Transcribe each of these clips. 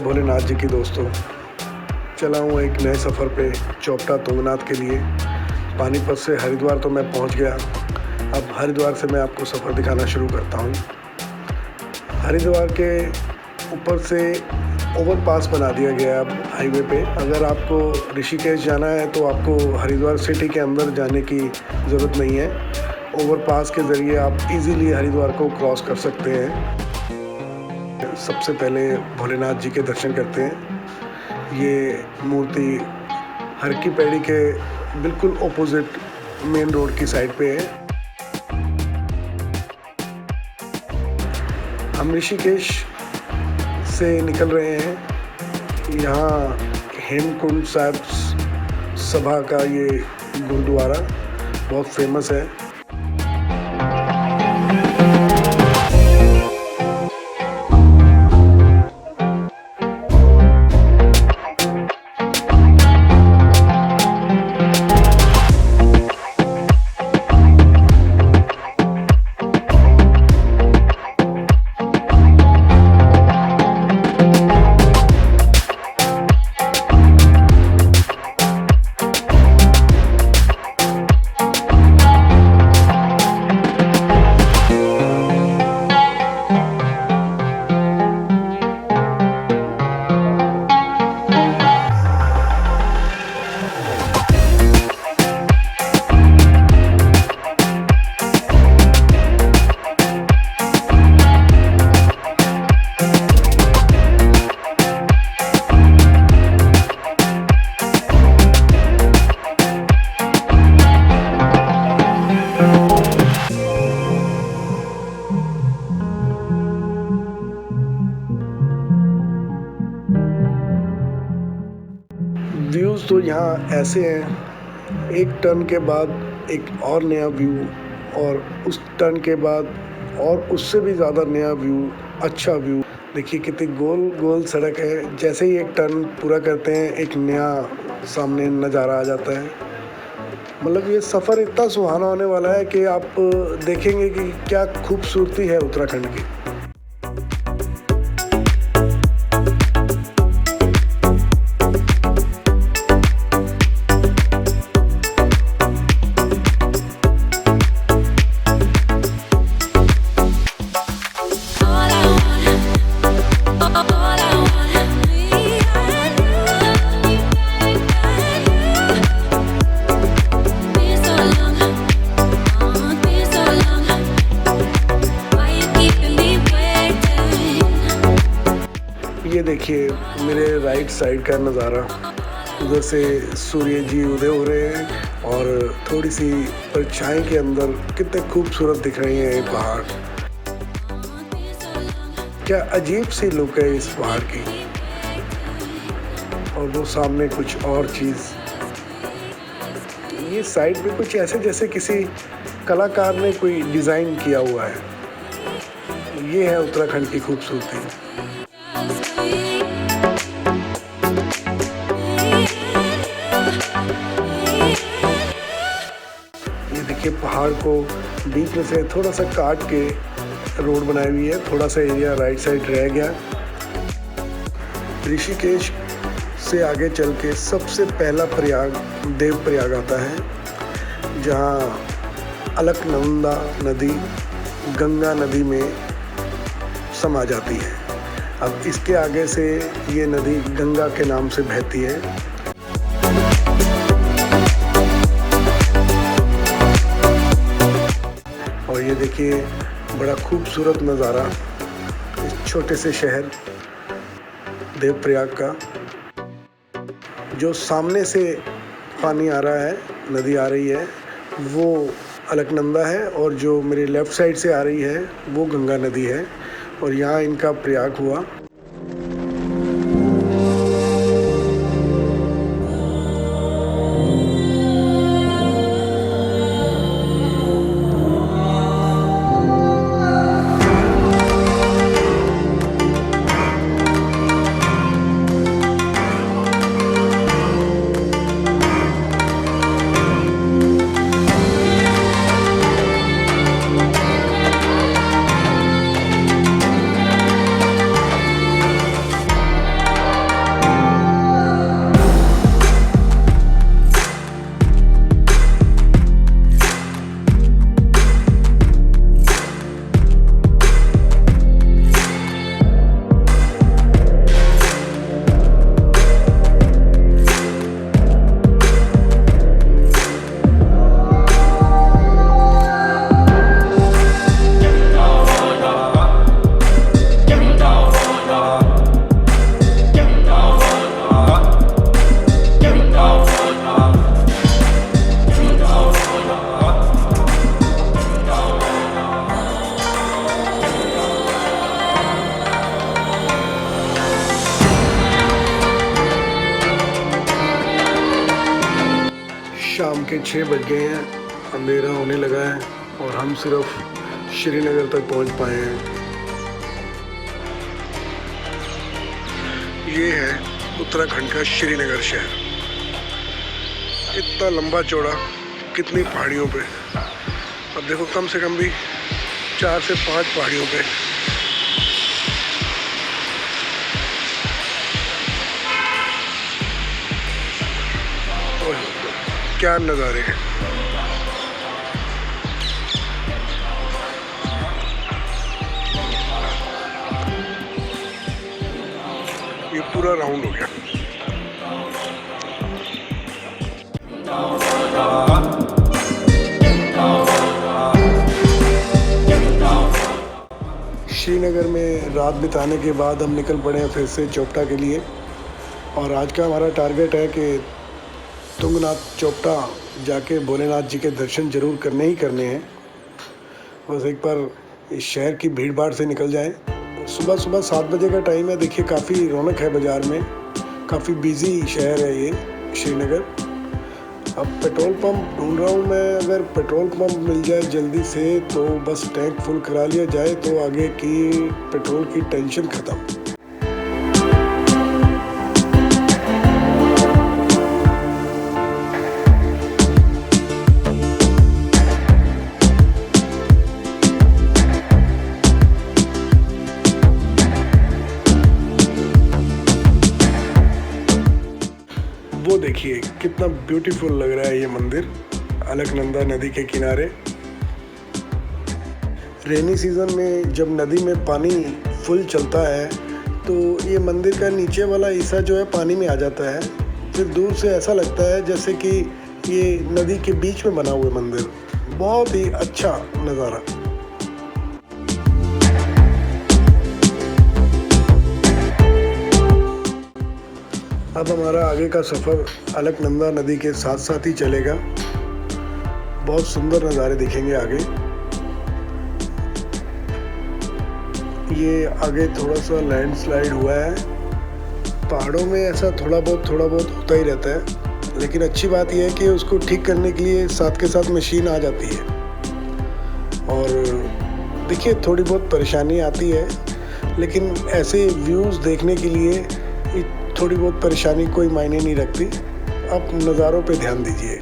जय भोलेनाथ जी की दोस्तों। चला हूँ एक नए सफ़र पे चौपटा तुंगनाथ के लिए। पानीपत से हरिद्वार तो मैं पहुँच गया। अब हरिद्वार से मैं आपको सफ़र दिखाना शुरू करता हूँ। हरिद्वार के ऊपर से ओवरपास बना दिया गया है अब हाईवे पे। अगर आपको ऋषिकेश जाना है तो आपको हरिद्वार सिटी के अंदर जाने की ज़रूरत नहीं है। ओवरपास के ज़रिए आप इजीली हरिद्वार को क्रॉस कर सकते हैं। सबसे पहले भोलेनाथ जी के दर्शन करते हैं। ये मूर्ति हर की पैड़ी के बिल्कुल ऑपोजिट मेन रोड की साइड पे है। हम ऋषिकेश से निकल रहे हैं। यहाँ हेमकुंड साहिब सभा का ये गुरुद्वारा बहुत फेमस है। व्यूज़ तो यहाँ ऐसे हैं, एक टर्न के बाद एक और नया व्यू, और उस टर्न के बाद और उससे भी ज़्यादा नया व्यू, अच्छा व्यू। देखिए कितनी गोल गोल सड़क है। जैसे ही एक टर्न पूरा करते हैं एक नया सामने नज़ारा आ जाता है। मतलब ये सफ़र इतना सुहाना होने वाला है कि आप देखेंगे कि क्या खूबसूरती है उत्तराखंड की। ये देखिए मेरे राइट साइड का नज़ारा, उधर से सूर्य जी उदय हो रहे हैं और थोड़ी सी परछाई के अंदर कितने खूबसूरत दिख रही हैं ये पहाड़। क्या अजीब सी लुक है इस पहाड़ की। और वो सामने कुछ और चीज़, ये साइड में कुछ ऐसे जैसे किसी कलाकार ने कोई डिज़ाइन किया हुआ है। ये है उत्तराखंड की खूबसूरती। ये देखिए पहाड़ को बीच में से थोड़ा सा काट के रोड बनाई हुई है। थोड़ा सा एरिया राइट साइड रह गया। ऋषिकेश से आगे चल के सबसे पहला प्रयाग देवप्रयाग आता है, जहाँ अलकनंदा नदी गंगा नदी में समा जाती है। अब इसके आगे से ये नदी गंगा के नाम से बहती है। और ये देखिए बड़ा खूबसूरत नज़ारा इस छोटे से शहर देवप्रयाग का। जो सामने से पानी आ रहा है, नदी आ रही है, वो अलकनंदा है, और जो मेरे लेफ़्ट साइड से आ रही है वो गंगा नदी है। और यहाँ इनका प्रयाग हुआ। शाम के 6 बज गए हैं, अंधेरा होने लगा है और हम सिर्फ श्रीनगर तक पहुंच पाए हैं। ये है उत्तराखंड का श्रीनगर शहर। इतना लंबा चौड़ा, कितनी पहाड़ियों पे। अब देखो कम से कम भी 4 से 5 पहाड़ियों पे। क्या नज़ारे हैं। ये पूरा राउंड हो गया। श्रीनगर में रात बिताने के बाद हम निकल पड़े हैं फिर से चोपटा के लिए। और आज का हमारा टारगेट है कि तुंगनाथ चोपटा जाके भोलेनाथ जी के दर्शन जरूर करने ही करने हैं। बस एक बार इस शहर की भीड़ भाड़ से निकल जाएं। सुबह सुबह 7 बजे का टाइम है। देखिए काफ़ी रौनक है बाज़ार में, काफ़ी बिजी शहर है ये श्रीनगर। अब पेट्रोल पंप ढूंढ रहा हूँ मैं। अगर पेट्रोल पंप मिल जाए जल्दी से तो बस टैंक फुल करा लिया जाए तो आगे की पेट्रोल की टेंशन ख़त्म। वो देखिए कितना ब्यूटीफुल लग रहा है ये मंदिर, अलकनंदा नदी के किनारे। रेनी सीज़न में जब नदी में पानी फुल चलता है तो ये मंदिर का नीचे वाला हिस्सा जो है पानी में आ जाता है। फिर दूर से ऐसा लगता है जैसे कि ये नदी के बीच में बना हुआ मंदिर। बहुत ही अच्छा नज़ारा। अब हमारा आगे का सफ़र अलकनंदा नदी के साथ साथ ही चलेगा। बहुत सुंदर नज़ारे दिखेंगे आगे। ये आगे थोड़ा सा लैंडस्लाइड हुआ है। पहाड़ों में ऐसा थोड़ा बहुत होता ही रहता है, लेकिन अच्छी बात यह है कि उसको ठीक करने के लिए साथ के साथ मशीन आ जाती है। और देखिए थोड़ी बहुत परेशानी आती है, लेकिन ऐसे व्यूज़ देखने के लिए थोड़ी बहुत परेशानी कोई मायने नहीं रखती। आप नज़ारों पे ध्यान दीजिए।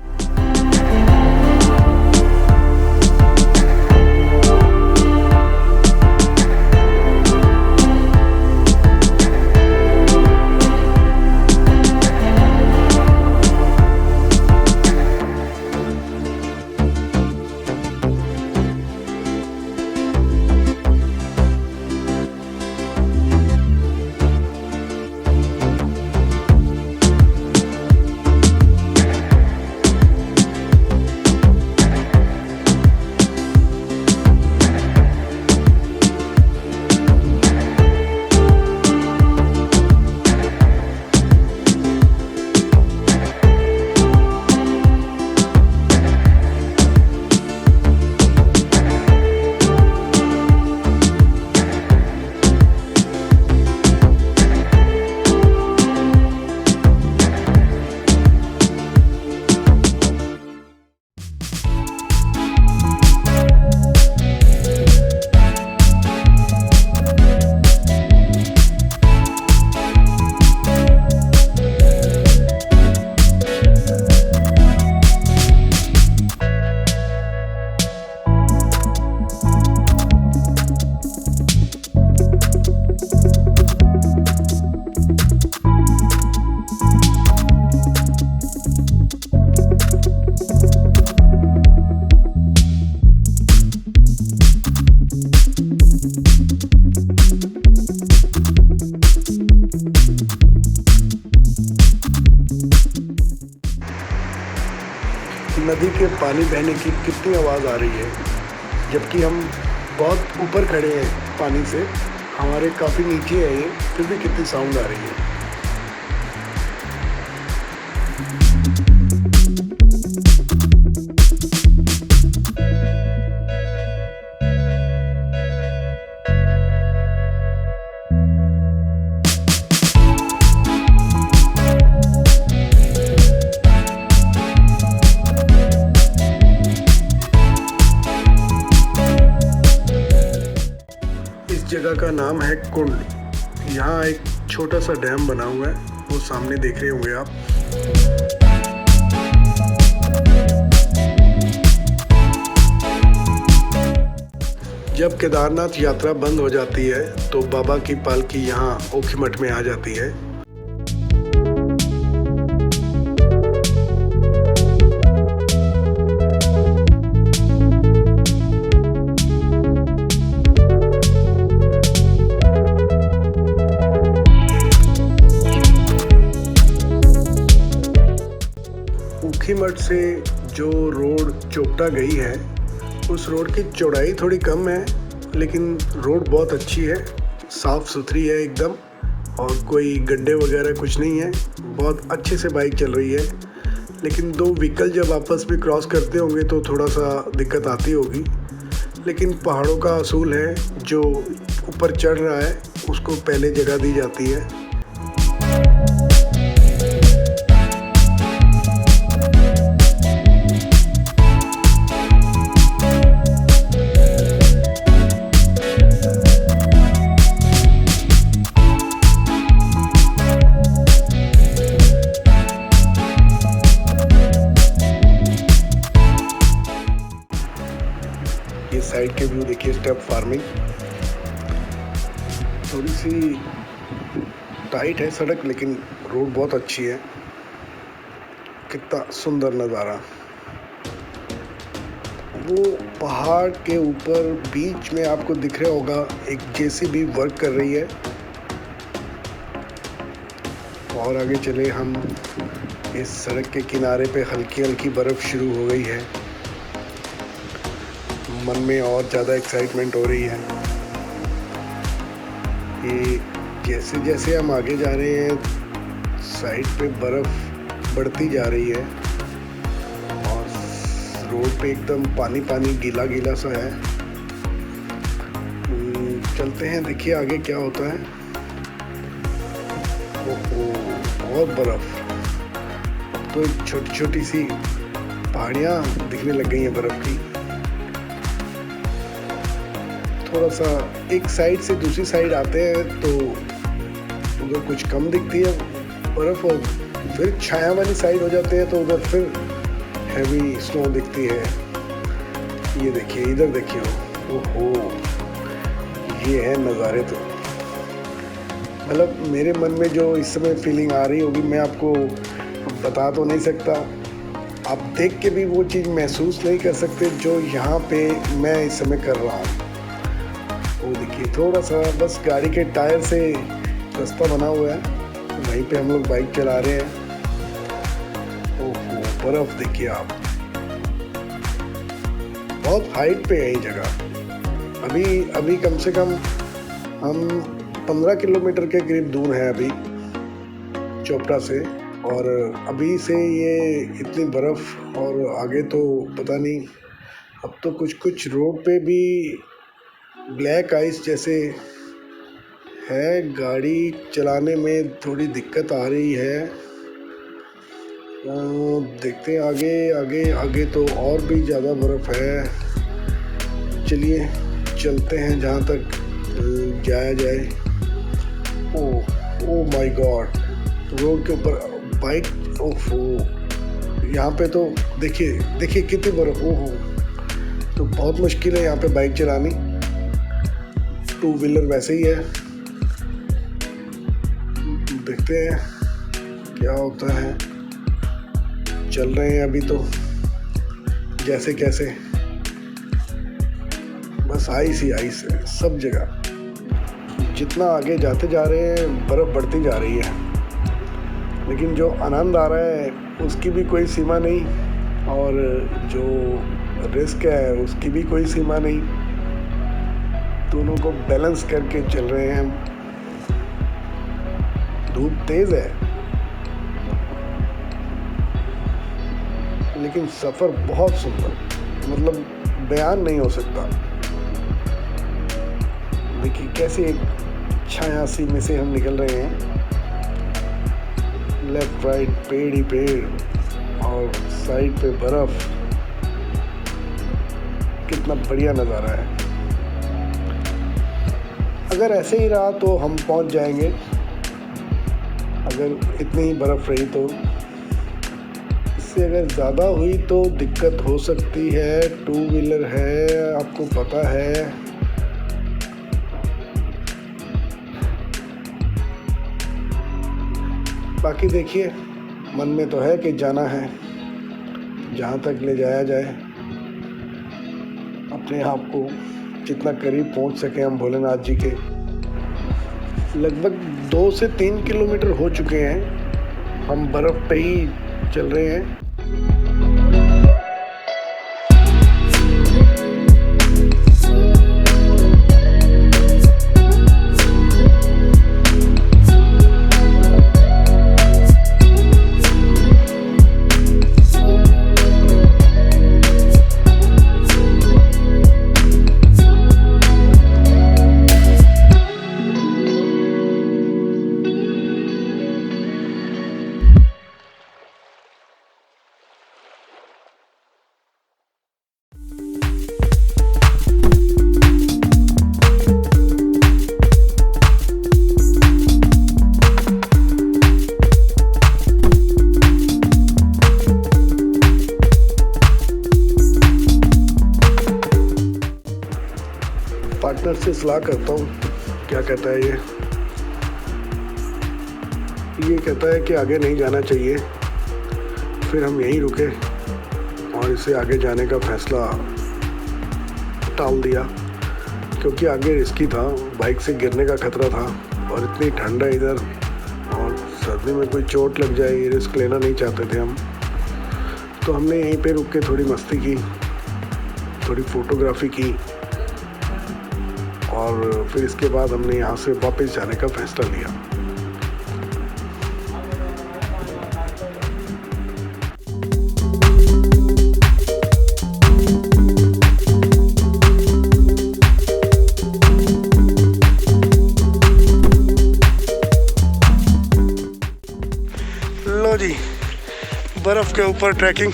नदी के पानी बहने की कितनी आवाज़ आ रही है, जबकि हम बहुत ऊपर खड़े हैं पानी से। हमारे काफ़ी नीचे है ये, फिर भी कितनी साउंड आ रही है। जगह का नाम है कुंड। यहाँ एक छोटा सा डैम बना हुआ है, वो सामने देख रहे होंगे आप। जब केदारनाथ यात्रा बंद हो जाती है तो बाबा की पालकी यहाँ ओखीमठ में आ जाती है। ओखीमठ से जो रोड चोपटा गई है, उस रोड की चौड़ाई थोड़ी कम है, लेकिन रोड बहुत अच्छी है, साफ़ सुथरी है एकदम, और कोई गड्ढे वगैरह कुछ नहीं है। बहुत अच्छे से बाइक चल रही है। लेकिन दो व्हीकल जब आपस में क्रॉस करते होंगे तो थोड़ा सा दिक्कत आती होगी, लेकिन पहाड़ों का असूल है, जो ऊपर चढ़ रहा है उसको पहले जगह दी जाती है। ये साइड के व्यू देखिए, स्टेप फार्मिंग। थोड़ी सी टाइट है सड़क, लेकिन रोड बहुत अच्छी है। कितना सुंदर नज़ारा। वो पहाड़ के ऊपर बीच में आपको दिख रहा होगा एक जेसीबी वर्क कर रही है। और आगे चले हम, इस सड़क के किनारे पे हल्की हल्की बर्फ़ शुरू हो गई है। मन में और ज़्यादा एक्साइटमेंट हो रही है। ये जैसे जैसे हम आगे जा रहे हैं, साइड पे बर्फ़ बढ़ती जा रही है और रोड पे एकदम पानी पानी गीला गीला सा है। चलते हैं, देखिए आगे क्या होता है। ओहो, बहुत बर्फ़। तो छोटी छोटी सी पहाड़ियाँ दिखने लग गई हैं बर्फ़ की। थोड़ा सा एक साइड से दूसरी साइड आते हैं तो उधर कुछ कम दिखती है बर्फ़, और फिर छाया वाली साइड हो जाते हैं तो उधर फिर हैवी स्नो दिखती है। ये देखिए, इधर देखिए, ओहो, ये है नज़ारे। तो मतलब मेरे मन में जो इस समय फीलिंग आ रही होगी, मैं आपको बता तो नहीं सकता। आप देख के भी वो चीज़ महसूस नहीं कर सकते जो यहाँ पे मैं इस समय कर रहा हूँ। वो देखिए, थोड़ा सा बस गाड़ी के टायर से रास्ता बना हुआ है, वहीं पे हम लोग बाइक चला रहे हैं। ओहो, बर्फ़ देखिए आप, बहुत हाइट पे है ये जगह। अभी कम से कम हम 15 किलोमीटर के करीब दूर हैं अभी चोपटा से, और अभी से ये इतनी बर्फ़, और आगे तो पता नहीं। अब तो कुछ रोड पे भी ब्लैक आइस जैसे है, गाड़ी चलाने में थोड़ी दिक्कत आ रही है। देखते हैं आगे आगे आगे तो और भी ज़्यादा बर्फ़ है। चलिए चलते हैं जहाँ तक जाया जाए। ओ माय गॉड, रोड के ऊपर बाइक। ओहो, यहाँ पे तो देखिए कितनी बर्फ़। ओहो, तो बहुत मुश्किल है यहाँ पे बाइक चलानी। टू व्हीलर वैसे ही है। देखते हैं क्या होता है। चल रहे हैं अभी तो जैसे कैसे, बस आइस ही आइस है सब जगह। जितना आगे जाते जा रहे हैं बर्फ़ बढ़ती जा रही है, लेकिन जो आनंद आ रहा है उसकी भी कोई सीमा नहीं, और जो रिस्क है उसकी भी कोई सीमा नहीं। दोनों को बैलेंस करके चल रहे हैं हम। धूप तेज है, लेकिन सफ़र बहुत सुंदर, मतलब बयान नहीं हो सकता। देखिए कैसे एक छाया सी में से हम निकल रहे हैं। लेफ्ट राइट पेड़ ही पेड़, और साइड पे बर्फ़। कितना बढ़िया नज़ारा है। अगर ऐसे ही रहा तो हम पहुंच जाएंगे। अगर इतनी ही बर्फ़ रही तो, इससे अगर ज़्यादा हुई तो दिक्कत हो सकती है। 2 व्हीलर है, आपको पता है। बाकी देखिए, मन में तो है कि जाना है, जहाँ तक ले जाया जाए, अपने आप को जितना करीब पहुँच सके हम भोलेनाथ जी के। लगभग 2 से 3 किलोमीटर हो चुके हैं, हम बर्फ़ पे ही चल रहे हैं। पार्टनर से सलाह करता हूँ, क्या कहता है ये कहता है कि आगे नहीं जाना चाहिए। फिर हम यहीं रुके और इसे आगे जाने का फैसला टाल दिया, क्योंकि आगे रिस्की था, बाइक से गिरने का खतरा था और इतनी ठंड है इधर, और सर्दी में कोई चोट लग जाए ये रिस्क लेना नहीं चाहते थे हम। तो हमने यहीं पे रुक के थोड़ी मस्ती की, थोड़ी फोटोग्राफी की, और फिर इसके बाद हमने यहाँ से वापस जाने का फैसला लिया। लो जी, बर्फ के ऊपर ट्रैकिंग।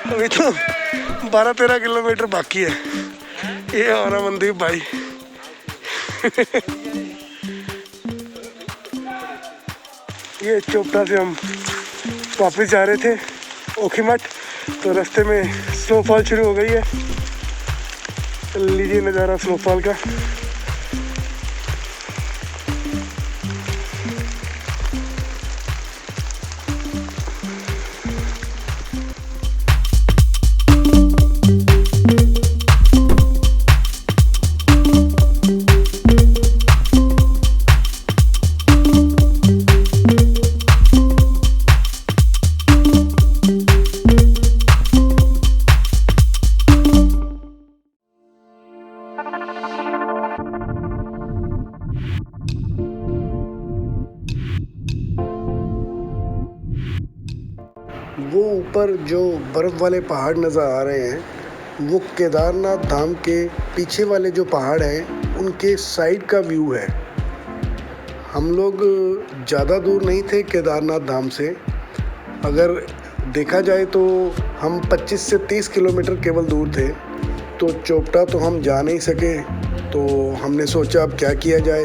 अभी तो 12-13 किलोमीटर बाकी है। ये हमारा मनदीप भाई। ये चोपड़ा से हम वापस जा रहे थे ओखीमठ, तो रास्ते में स्नोफॉल शुरू हो गई है। लीजिए नज़ारा स्नोफॉल का। वो ऊपर जो बर्फ़ वाले पहाड़ नज़र आ रहे हैं, वो केदारनाथ धाम के पीछे वाले जो पहाड़ हैं उनके साइड का व्यू है। हम लोग ज़्यादा दूर नहीं थे केदारनाथ धाम से। अगर देखा जाए तो हम 25 से 30 किलोमीटर केवल दूर थे। तो चोपटा तो हम जा नहीं सके, तो हमने सोचा अब क्या किया जाए।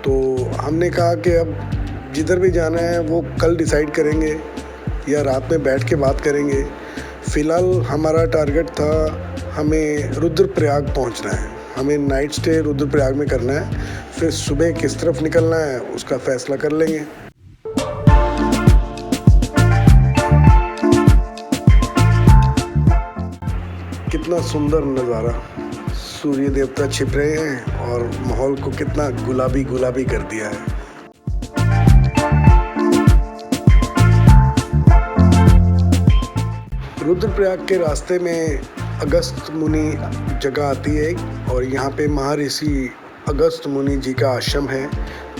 तो हमने कहा कि अब जिधर भी जाना है वो कल डिसाइड करेंगे या रात में बैठ के बात करेंगे। फ़िलहाल हमारा टारगेट था, हमें रुद्रप्रयाग पहुंचना है, हमें नाइट स्टे रुद्रप्रयाग में करना है। फिर सुबह किस तरफ निकलना है उसका फ़ैसला कर लेंगे। कितना सुंदर नज़ारा, सूर्य देवता छिप रहे हैं और माहौल को कितना गुलाबी गुलाबी कर दिया है। रुद्रप्रयाग के रास्ते में अगस्त मुनि जगह आती है और यहाँ पे महर्षि अगस्त मुनि जी का आश्रम है।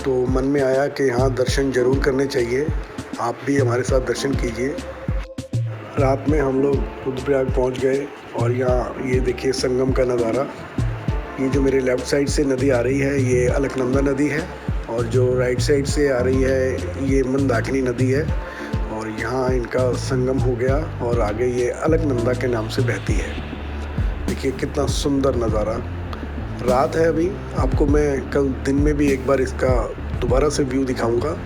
तो मन में आया कि यहाँ दर्शन ज़रूर करने चाहिए, आप भी हमारे साथ दर्शन कीजिए। रात में हम लोग रुद्रप्रयाग पहुँच गए और यहाँ ये देखिए संगम का नज़ारा। ये जो मेरे लेफ़्ट साइड से नदी आ रही है ये अलकनंदा नदी है, और जो राइट साइड से आ रही है ये मंदाकिनी नदी है। और यहाँ इनका संगम हो गया और आगे ये अलकनंदा के नाम से बहती है। देखिए कितना सुंदर नज़ारा। रात है अभी, आपको मैं कल दिन में भी एक बार इसका दोबारा से व्यू दिखाऊंगा।